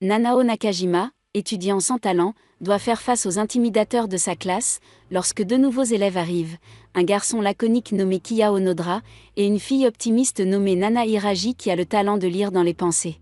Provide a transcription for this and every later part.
Nanao Nakajima, étudiant sans talent, doit faire face aux intimidateurs de sa classe lorsque deux nouveaux élèves arrivent, un garçon laconique nommé Kiya Onodra et une fille optimiste nommée Nana Hiraji qui a le talent de lire dans les pensées.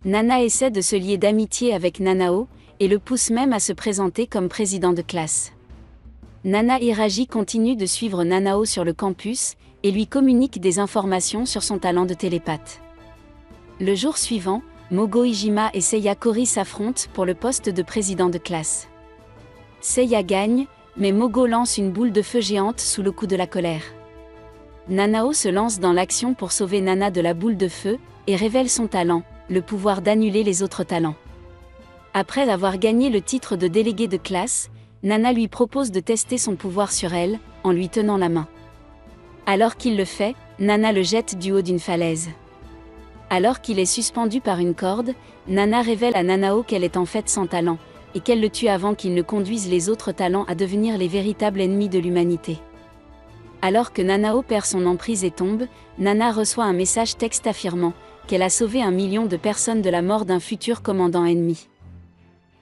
Nana essaie de se lier d'amitié avec Nanao et le pousse même à se présenter comme président de classe. Nana Hiraji continue de suivre Nanao sur le campus et lui communique des informations sur son talent de télépathe. Le jour suivant, Mogo Ijima et Seiya Kori s'affrontent pour le poste de président de classe. Seiya gagne, mais Mogo lance une boule de feu géante sous le coup de la colère. Nanao se lance dans l'action pour sauver Nana de la boule de feu et révèle son talent, le pouvoir d'annuler les autres talents. Après avoir gagné le titre de délégué de classe, Nana lui propose de tester son pouvoir sur elle, en lui tenant la main. Alors qu'il le fait, Nana le jette du haut d'une falaise. Alors qu'il est suspendu par une corde, Nana révèle à Nanao qu'elle est en fait sans talent, et qu'elle le tue avant qu'il ne conduise les autres talents à devenir les véritables ennemis de l'humanité. Alors que Nanao perd son emprise et tombe, Nana reçoit un message texte affirmant qu'elle a sauvé 1 million de personnes de la mort d'un futur commandant ennemi.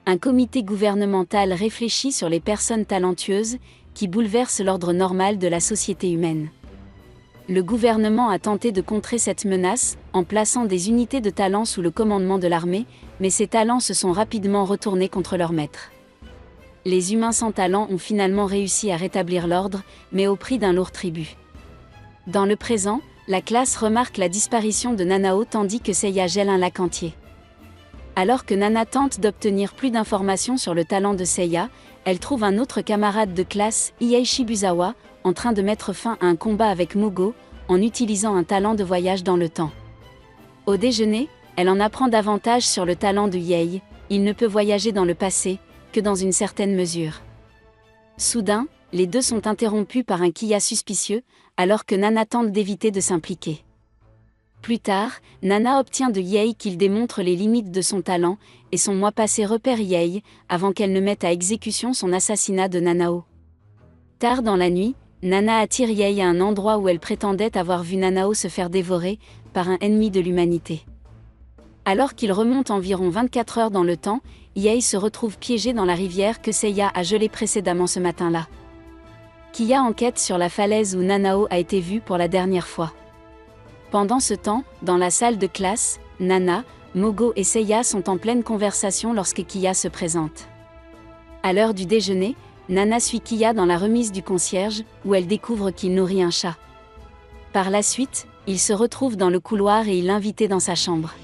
Un comité gouvernemental réfléchit sur les personnes talentueuses qui bouleversent l'ordre normal de la société humaine. Le gouvernement a tenté de contrer cette menace en plaçant des unités de talents sous le commandement de l'armée, mais ces talents se sont rapidement retournés contre leur maître. Les humains sans talent ont finalement réussi à rétablir l'ordre, mais au prix d'un lourd tribut. Dans le présent, la classe remarque la disparition de Nanao tandis que Seiya gèle un lac entier. Alors que Nana tente d'obtenir plus d'informations sur le talent de Seiya, elle trouve un autre camarade de classe, Iei Shibuzawa, en train de mettre fin à un combat avec Mogo, en utilisant un talent de voyage dans le temps. Au déjeuner, elle en apprend davantage sur le talent de Iei, il ne peut voyager dans le passé, que dans une certaine mesure. Soudain, les deux sont interrompus par un Kiya suspicieux, alors que Nana tente d'éviter de s'impliquer. Plus tard, Nana obtient de Iei qu'il démontre les limites de son talent, et son moi passé repère Iei, avant qu'elle ne mette à exécution son assassinat de Nanao. Tard dans la nuit, Nana attire Iei à un endroit où elle prétendait avoir vu Nanao se faire dévorer par un ennemi de l'humanité. Alors qu'il remonte environ 24 heures dans le temps, Iei se retrouve piégée dans la rivière que Seiya a gelée précédemment ce matin-là. Kiya enquête sur la falaise où Nanao a été vue pour la dernière fois. Pendant ce temps, dans la salle de classe, Nana, Mogo et Seiya sont en pleine conversation lorsque Kiya se présente. À l'heure du déjeuner, Nana suit Kiya dans la remise du concierge, où elle découvre qu'il nourrit un chat. Par la suite, il se retrouve dans le couloir et il l'invite dans sa chambre.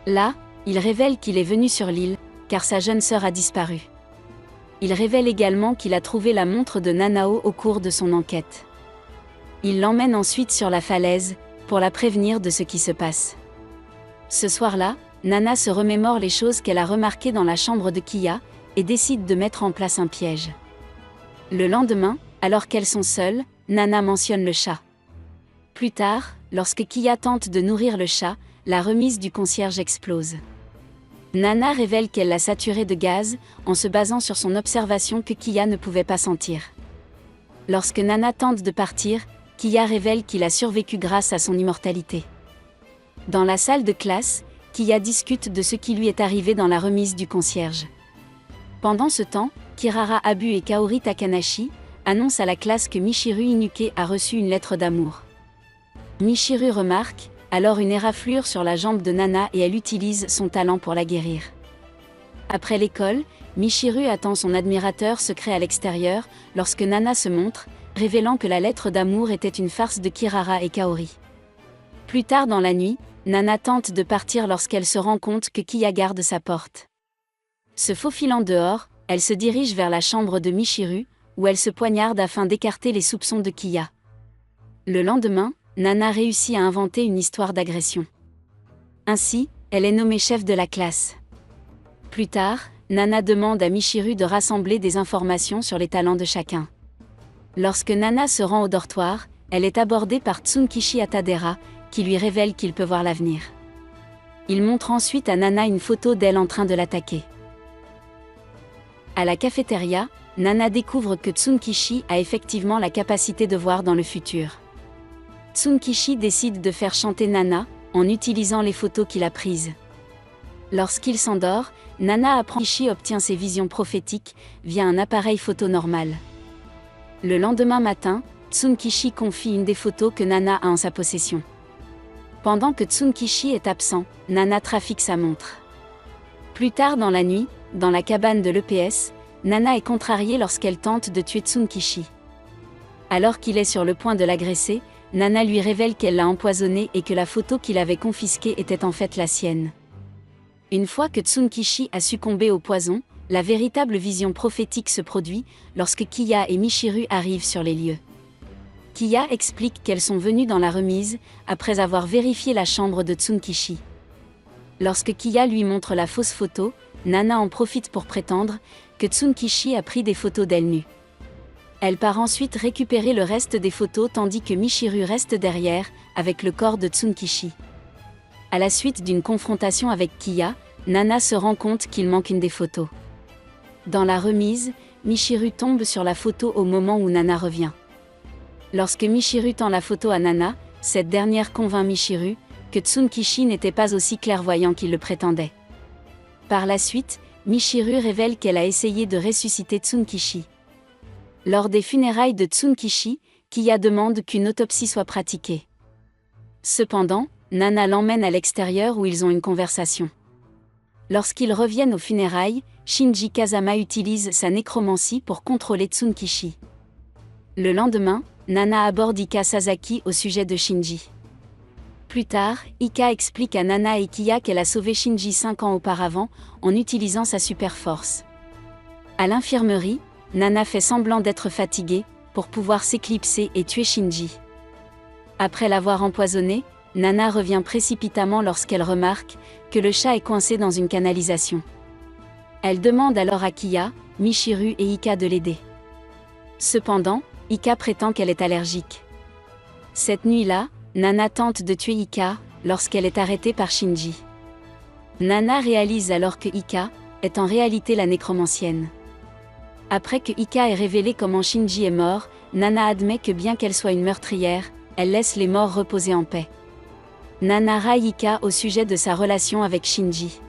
Là, il révèle qu'il est venu sur l'île, car sa jeune sœur a disparu. Il révèle également qu'il a trouvé la montre de Nanao au cours de son enquête. Il l'emmène ensuite sur la falaise, pour la prévenir de ce qui se passe. Ce soir-là, Nana se remémore les choses qu'elle a remarquées dans la chambre de Kiya, et décide de mettre en place un piège. Le lendemain, alors qu'elles sont seules, Nana mentionne le chat. Plus tard, lorsque Kiya tente de nourrir le chat, la remise du concierge explose. Nana révèle qu'elle l'a saturé de gaz, en se basant sur son observation que Kiya ne pouvait pas sentir. Lorsque Nana tente de partir, Kiya révèle qu'il a survécu grâce à son immortalité. Dans la salle de classe, Kiya discute de ce qui lui est arrivé dans la remise du concierge. Pendant ce temps, Kirara Abu et Kaori Takanashi annoncent à la classe que Michiru Inuke a reçu une lettre d'amour. Michiru remarque alors une éraflure sur la jambe de Nana et elle utilise son talent pour la guérir. Après l'école, Michiru attend son admirateur secret à l'extérieur lorsque Nana se montre, révélant que la lettre d'amour était une farce de Kirara et Kaori. Plus tard dans la nuit, Nana tente de partir lorsqu'elle se rend compte que Kiya garde sa porte. Se faufilant dehors, elle se dirige vers la chambre de Michiru, où elle se poignarde afin d'écarter les soupçons de Kiya. Le lendemain, Nana réussit à inventer une histoire d'agression. Ainsi, elle est nommée chef de la classe. Plus tard, Nana demande à Michiru de rassembler des informations sur les talents de chacun. Lorsque Nana se rend au dortoir, elle est abordée par Tsunkishi Atadera, qui lui révèle qu'il peut voir l'avenir. Il montre ensuite à Nana une photo d'elle en train de l'attaquer. À la cafétéria, Nana découvre que Tsunkishi a effectivement la capacité de voir dans le futur. Tsunkishi décide de faire chanter Nana, en utilisant les photos qu'il a prises. Lorsqu'il s'endort, Nana apprend que Kishi obtient ses visions prophétiques via un appareil photo normal. Le lendemain matin, Tsunkishi confie une des photos que Nana a en sa possession. Pendant que Tsunkishi est absent, Nana trafique sa montre. Plus tard dans la nuit, dans la cabane de l'EPS, Nana est contrariée lorsqu'elle tente de tuer Tsunkishi. Alors qu'il est sur le point de l'agresser, Nana lui révèle qu'elle l'a empoisonné et que la photo qu'il avait confisquée était en fait la sienne. Une fois que Tsunkishi a succombé au poison, la véritable vision prophétique se produit lorsque Kiya et Michiru arrivent sur les lieux. Kiya explique qu'elles sont venues dans la remise après avoir vérifié la chambre de Tsunkishi. Lorsque Kiya lui montre la fausse photo, Nana en profite pour prétendre que Tsunkishi a pris des photos d'elle nue. Elle part ensuite récupérer le reste des photos tandis que Michiru reste derrière, avec le corps de Tsunkishi. À la suite d'une confrontation avec Kiya, Nana se rend compte qu'il manque une des photos. Dans la remise, Michiru tombe sur la photo au moment où Nana revient. Lorsque Michiru tend la photo à Nana, cette dernière convainc Michiru que Tsunkishi n'était pas aussi clairvoyant qu'il le prétendait. Par la suite, Michiru révèle qu'elle a essayé de ressusciter Tsunkishi. Lors des funérailles de Tsunkishi, Kiya demande qu'une autopsie soit pratiquée. Cependant, Nana l'emmène à l'extérieur où ils ont une conversation. Lorsqu'ils reviennent aux funérailles, Shinji Kazama utilise sa nécromancie pour contrôler Tsunkishi. Le lendemain, Nana aborde Ika Sasaki au sujet de Shinji. Plus tard, Ika explique à Nana et Kiya qu'elle a sauvé Shinji 5 ans auparavant en utilisant sa super force. À l'infirmerie, Nana fait semblant d'être fatiguée pour pouvoir s'éclipser et tuer Shinji. Après l'avoir empoisonné, Nana revient précipitamment lorsqu'elle remarque que le chat est coincé dans une canalisation. Elle demande alors à Kiya, Michiru et Ika de l'aider. Cependant, Ika prétend qu'elle est allergique. Cette nuit-là, Nana tente de tuer Ika lorsqu'elle est arrêtée par Shinji. Nana réalise alors que Ika est en réalité la nécromancienne. Après que Ika ait révélé comment Shinji est mort, Nana admet que bien qu'elle soit une meurtrière, elle laisse les morts reposer en paix. Nana raille Ika au sujet de sa relation avec Shinji.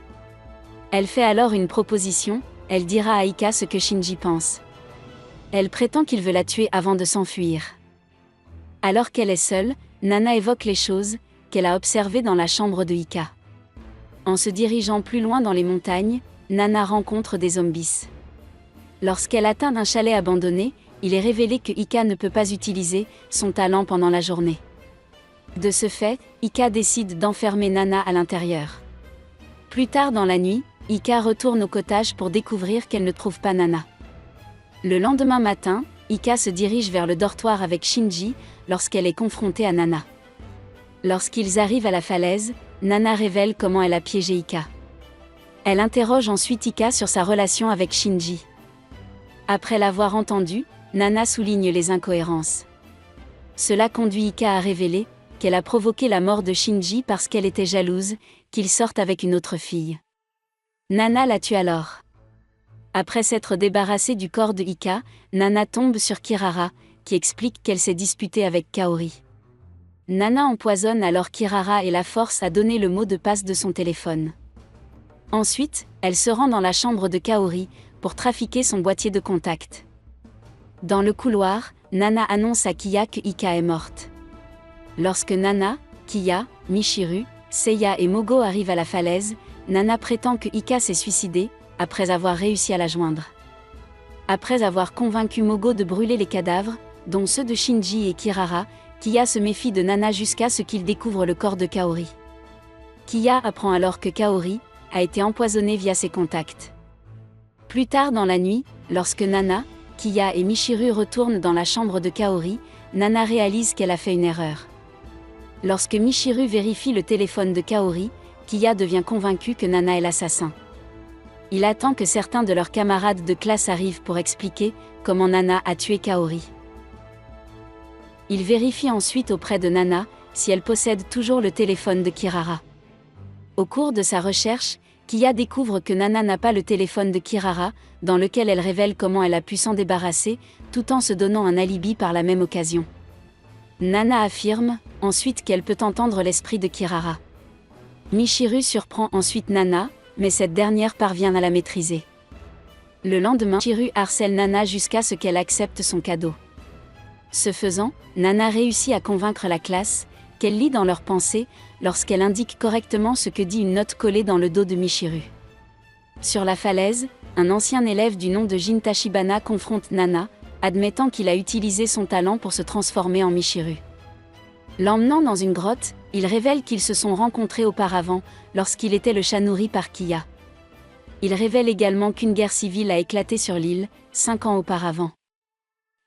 Elle fait alors une proposition, elle dira à Ika ce que Shinji pense. Elle prétend qu'il veut la tuer avant de s'enfuir. Alors qu'elle est seule, Nana évoque les choses qu'elle a observées dans la chambre de Ika. En se dirigeant plus loin dans les montagnes, Nana rencontre des zombies. Lorsqu'elle atteint un chalet abandonné, il est révélé que Ika ne peut pas utiliser son talent pendant la journée. De ce fait, Ika décide d'enfermer Nana à l'intérieur. Plus tard dans la nuit, Ika retourne au cottage pour découvrir qu'elle ne trouve pas Nana. Le lendemain matin, Ika se dirige vers le dortoir avec Shinji lorsqu'elle est confrontée à Nana. Lorsqu'ils arrivent à la falaise, Nana révèle comment elle a piégé Ika. Elle interroge ensuite Ika sur sa relation avec Shinji. Après l'avoir entendu, Nana souligne les incohérences. Cela conduit Ika à révéler qu'elle a provoqué la mort de Shinji parce qu'elle était jalouse qu'il sorte avec une autre fille. Nana la tue alors. Après s'être débarrassée du corps de Ika, Nana tombe sur Kirara, qui explique qu'elle s'est disputée avec Kaori. Nana empoisonne alors Kirara et la force à donner le mot de passe de son téléphone. Ensuite, elle se rend dans la chambre de Kaori pour trafiquer son boîtier de contact. Dans le couloir, Nana annonce à Kiya que Ika est morte. Lorsque Nana, Kiya, Michiru, Seiya et Mogo arrivent à la falaise, Nana prétend que Ika s'est suicidée, après avoir réussi à la joindre. Après avoir convaincu Mogo de brûler les cadavres, dont ceux de Shinji et Kirara, Kiya se méfie de Nana jusqu'à ce qu'il découvre le corps de Kaori. Kiya apprend alors que Kaori a été empoisonnée via ses contacts. Plus tard dans la nuit, lorsque Nana, Kiya et Michiru retournent dans la chambre de Kaori, Nana réalise qu'elle a fait une erreur. Lorsque Michiru vérifie le téléphone de Kaori, Kiya devient convaincu que Nana est l'assassin. Il attend que certains de leurs camarades de classe arrivent pour expliquer comment Nana a tué Kaori. Il vérifie ensuite auprès de Nana si elle possède toujours le téléphone de Kirara. Au cours de sa recherche, Kiya découvre que Nana n'a pas le téléphone de Kirara, dans lequel elle révèle comment elle a pu s'en débarrasser, tout en se donnant un alibi par la même occasion. Nana affirme ensuite qu'elle peut entendre l'esprit de Kirara. Michiru surprend ensuite Nana, mais cette dernière parvient à la maîtriser. Le lendemain, Michiru harcèle Nana jusqu'à ce qu'elle accepte son cadeau. Ce faisant, Nana réussit à convaincre la classe, qu'elle lit dans leurs pensées, lorsqu'elle indique correctement ce que dit une note collée dans le dos de Michiru. Sur la falaise, un ancien élève du nom de Jin Tachibana confronte Nana, admettant qu'il a utilisé son talent pour se transformer en Michiru. L'emmenant dans une grotte, il révèle qu'ils se sont rencontrés auparavant, lorsqu'il était le chat nourri par Kiya. Il révèle également qu'une guerre civile a éclaté sur l'île, 5 ans auparavant.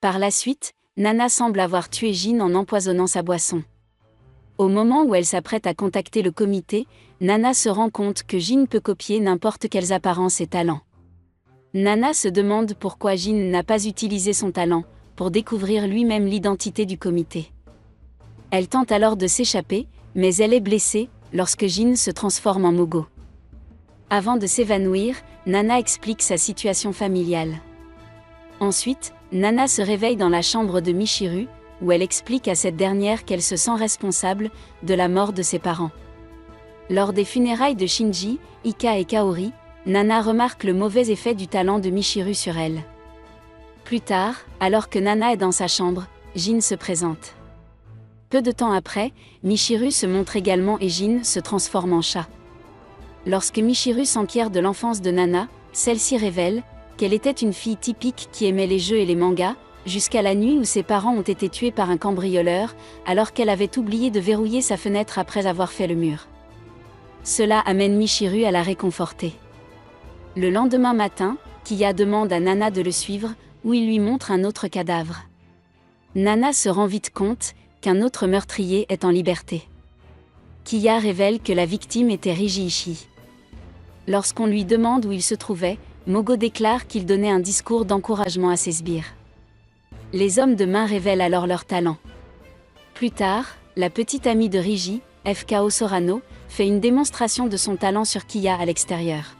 Par la suite, Nana semble avoir tué Jin en empoisonnant sa boisson. Au moment où elle s'apprête à contacter le comité, Nana se rend compte que Jin peut copier n'importe quelles apparences et talents. Nana se demande pourquoi Jin n'a pas utilisé son talent, pour découvrir lui-même l'identité du comité. Elle tente alors de s'échapper, mais elle est blessée, lorsque Jin se transforme en Mogo. Avant de s'évanouir, Nana explique sa situation familiale. Ensuite, Nana se réveille dans la chambre de Michiru, où elle explique à cette dernière qu'elle se sent responsable de la mort de ses parents. Lors des funérailles de Shinji, Ika et Kaori, Nana remarque le mauvais effet du talent de Michiru sur elle. Plus tard, alors que Nana est dans sa chambre, Jin se présente. Peu de temps après, Michiru se montre également et Jin se transforme en chat. Lorsque Michiru s'enquiert de l'enfance de Nana, celle-ci révèle qu'elle était une fille typique qui aimait les jeux et les mangas, jusqu'à la nuit où ses parents ont été tués par un cambrioleur, alors qu'elle avait oublié de verrouiller sa fenêtre après avoir fait le mur. Cela amène Michiru à la réconforter. Le lendemain matin, Kiya demande à Nana de le suivre, où il lui montre un autre cadavre. Nana se rend vite compte qu'un autre meurtrier est en liberté. Kiya révèle que la victime était Rijiichi. Lorsqu'on lui demande où il se trouvait, Mogo déclare qu'il donnait un discours d'encouragement à ses sbires. Les hommes de main révèlent alors leur talent. Plus tard, la petite amie de Riji, FKO Sorano, fait une démonstration de son talent sur Kiya à l'extérieur.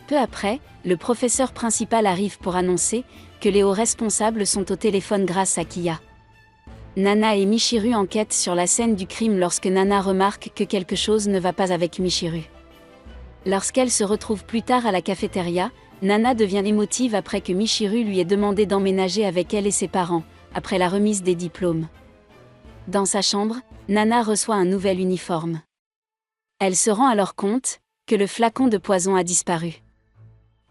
Peu après, le professeur principal arrive pour annoncer que les hauts responsables sont au téléphone grâce à Kiya. Nana et Michiru enquêtent sur la scène du crime lorsque Nana remarque que quelque chose ne va pas avec Michiru. Lorsqu'elle se retrouve plus tard à la cafétéria, Nana devient émotive après que Michiru lui ait demandé d'emménager avec elle et ses parents, après la remise des diplômes. Dans sa chambre, Nana reçoit un nouvel uniforme. Elle se rend alors compte que le flacon de poison a disparu.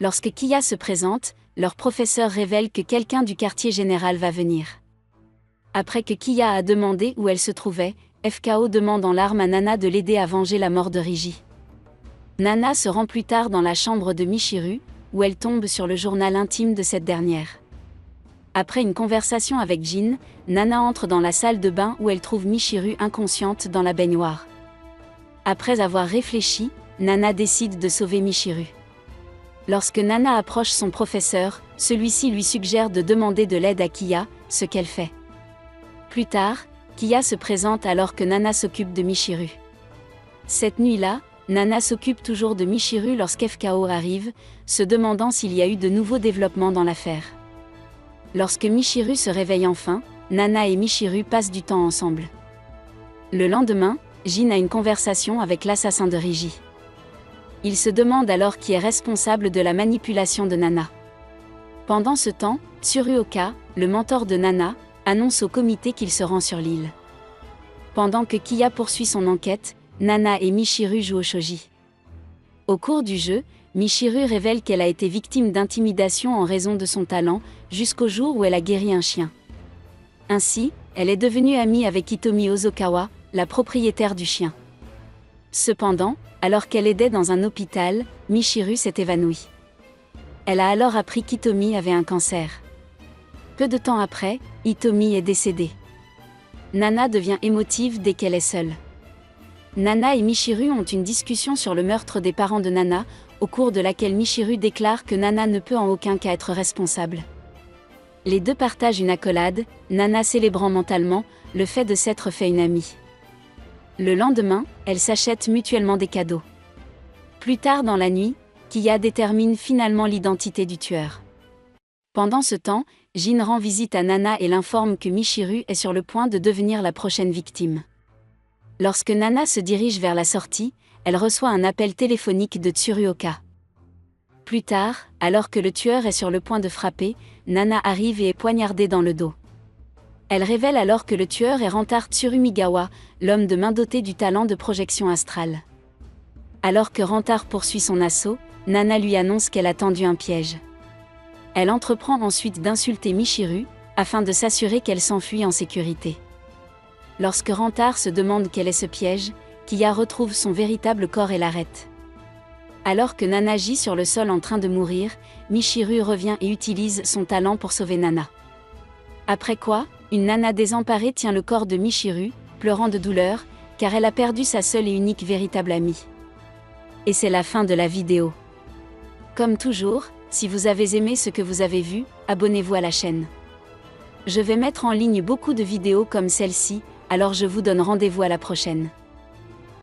Lorsque Kiya se présente, leur professeur révèle que quelqu'un du quartier général va venir. Après que Kiya a demandé où elle se trouvait, FKO demande en larmes à Nana de l'aider à venger la mort de Riji. Nana se rend plus tard dans la chambre de Michiru, où elle tombe sur le journal intime de cette dernière. Après une conversation avec Jin, Nana entre dans la salle de bain où elle trouve Michiru inconsciente dans la baignoire. Après avoir réfléchi, Nana décide de sauver Michiru. Lorsque Nana approche son professeur, celui-ci lui suggère de demander de l'aide à Kiya, ce qu'elle fait. Plus tard, Kiya se présente alors que Nana s'occupe de Michiru. Cette nuit-là, Nana s'occupe toujours de Michiru lorsqu'FKO arrive, se demandant s'il y a eu de nouveaux développements dans l'affaire. Lorsque Michiru se réveille enfin, Nana et Michiru passent du temps ensemble. Le lendemain, Jin a une conversation avec l'assassin de Riji. Il se demande alors qui est responsable de la manipulation de Nana. Pendant ce temps, Tsuruoka, le mentor de Nana, annonce au comité qu'il se rend sur l'île. Pendant que Kiya poursuit son enquête, Nana et Michiru jouent au shogi. Au cours du jeu, Michiru révèle qu'elle a été victime d'intimidation en raison de son talent, jusqu'au jour où elle a guéri un chien. Ainsi, elle est devenue amie avec Hitomi Ozokawa, la propriétaire du chien. Cependant, alors qu'elle aidait dans un hôpital, Michiru s'est évanouie. Elle a alors appris qu'Hitomi avait un cancer. Peu de temps après, Hitomi est décédée. Nana devient émotive dès qu'elle est seule. Nana et Michiru ont une discussion sur le meurtre des parents de Nana, au cours de laquelle Michiru déclare que Nana ne peut en aucun cas être responsable. Les deux partagent une accolade, Nana célébrant mentalement le fait de s'être fait une amie. Le lendemain, elles s'achètent mutuellement des cadeaux. Plus tard dans la nuit, Kiya détermine finalement l'identité du tueur. Pendant ce temps, Jin rend visite à Nana et l'informe que Michiru est sur le point de devenir la prochaine victime. Lorsque Nana se dirige vers la sortie, elle reçoit un appel téléphonique de Tsuruoka. Plus tard, alors que le tueur est sur le point de frapper, Nana arrive et est poignardée dans le dos. Elle révèle alors que le tueur est Rantaro Tsurumigawa, l'homme de main doté du talent de projection astrale. Alors que Rantaro poursuit son assaut, Nana lui annonce qu'elle a tendu un piège. Elle entreprend ensuite d'insulter Michiru, afin de s'assurer qu'elle s'enfuit en sécurité. Lorsque Rantaro se demande quel est ce piège, Kiya retrouve son véritable corps et l'arrête. Alors que Nana gît sur le sol en train de mourir, Michiru revient et utilise son talent pour sauver Nana. Après quoi, une Nana désemparée tient le corps de Michiru, pleurant de douleur, car elle a perdu sa seule et unique véritable amie. Et c'est la fin de la vidéo. Comme toujours, si vous avez aimé ce que vous avez vu, abonnez-vous à la chaîne. Je vais mettre en ligne beaucoup de vidéos comme celle-ci, alors je vous donne rendez-vous à la prochaine.